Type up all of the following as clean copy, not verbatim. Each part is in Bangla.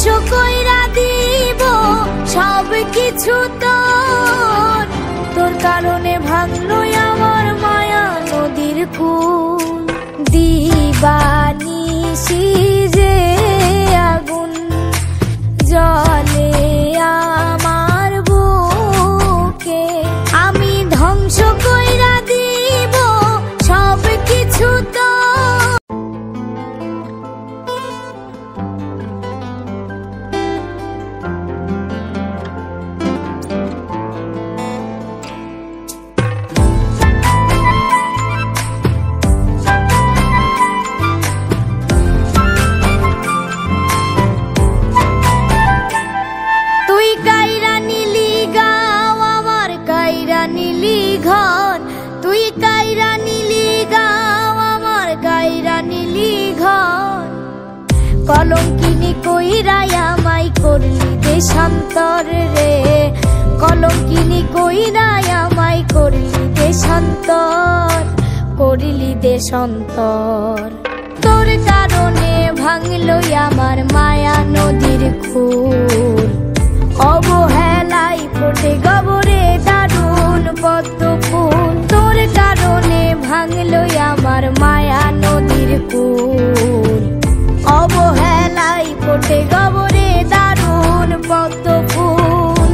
কইরা দিব সব কিছু তোর, তোর কারণে ভাঙলো আমার মায়া নদীর কুল। দিবানিশি যে আগুন জ্বলে আমার বুকে, আমি ধ্বংস কইরা দিব সব কিছু তোর। তুই কাইরা নিলি গাও আমার কাইরা নিলি ঘর, কলঙ্কিনী কইরা আমায় করলি দেশান্তর রে, কলঙ্কিনী কইরা আমায় করলি দেশান্তর, করলি দেশান্তর। তোর কারণে ভাঙলো আমার মায়া নদীর কুল, অবহেলাই ফোটে গবরে দারুণ পদ্ম ফুল। তোর কারণে ভাঙলো আমার মায়া নদীর কুল, অবহেলাই ফোটে গবরে দারুণ পদ্ম ফুল।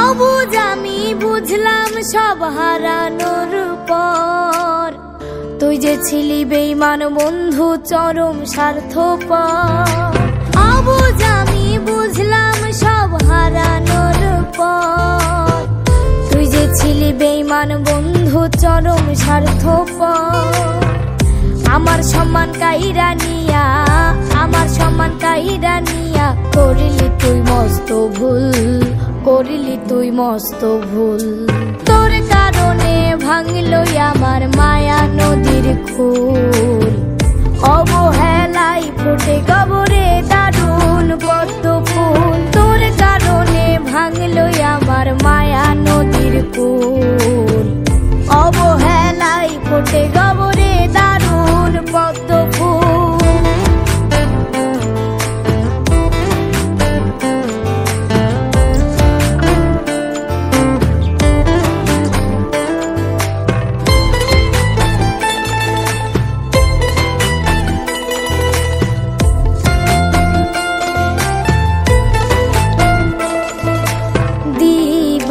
অবুঝ আমি বুঝলাম সব হারানোর পর, তুই যে ছিলি বেঈমান বন্ধু চরম স্বার্থপর। অবুঝ আমি বুঝলাম সব হারানোর পর, তুই যে ছিলি বেঈমান বন্ধু চরম স্বার্থপর। আমার সম্মান কাইরা নিয়া, আমার সম্মান কাইরা নিয়া করলি তুই মস্ত ভুল, করলি তুই মস্ত ভুল। তোর কারণে ভাঙলো আমার মায়া নদীর কুল, অবহেলাই ফোটে গবরে দারুণ পদ্ম ফুল। তোর কারণে ভাঙলো আমার মায়া নদীর কুল, অবহেলাই ফোটে গবরে দারুণ পদ্ম ফুল।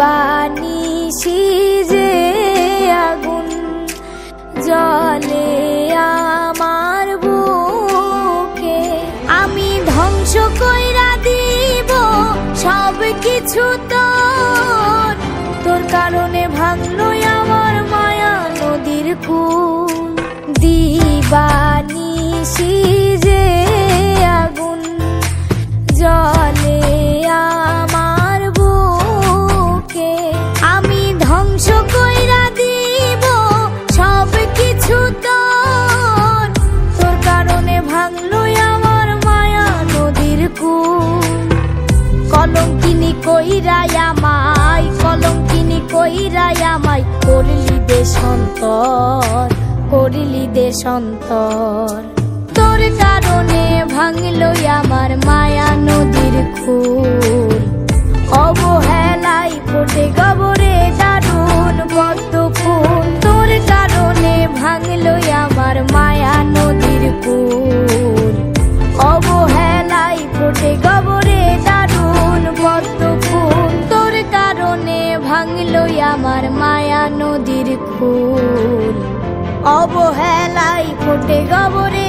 দিবানিশি যে আগুন জ্বলে আমার বুকে, আমি ধ্বংস কইরা দিব সব কিছু তোর, তোর কারণে ভাঙলো আমার মায়া নদীর কুল। দিবানিশি যে আগুন জ্বলে আমার বুকে, আমি ধ্বংস কইরা দিব সব কিছু তোর, তোর কারণে ভাঙলো আমার মায়া নদীর কুল। কলঙ্কিনী কইরা আমায়, কলঙ্কিনী কইরা আমায় করলি দেশান্তর, করলি দেশান্তর। তোর কারণে ভাঙলো আমার মায়া নদীর কুল, অবহেলাই ফোটে গবরে দারুণ পদ্ম ফুল। তোর কারণে ভাঙলো আমার মায়া নদীর কুল, অবহেলাই ফোটে গবরে দারুণ পদ্ম ফুল। তোর কারণে ভাঙলো আমার মায়া নদীর কুল, অবহেলাই ফোটে গবরে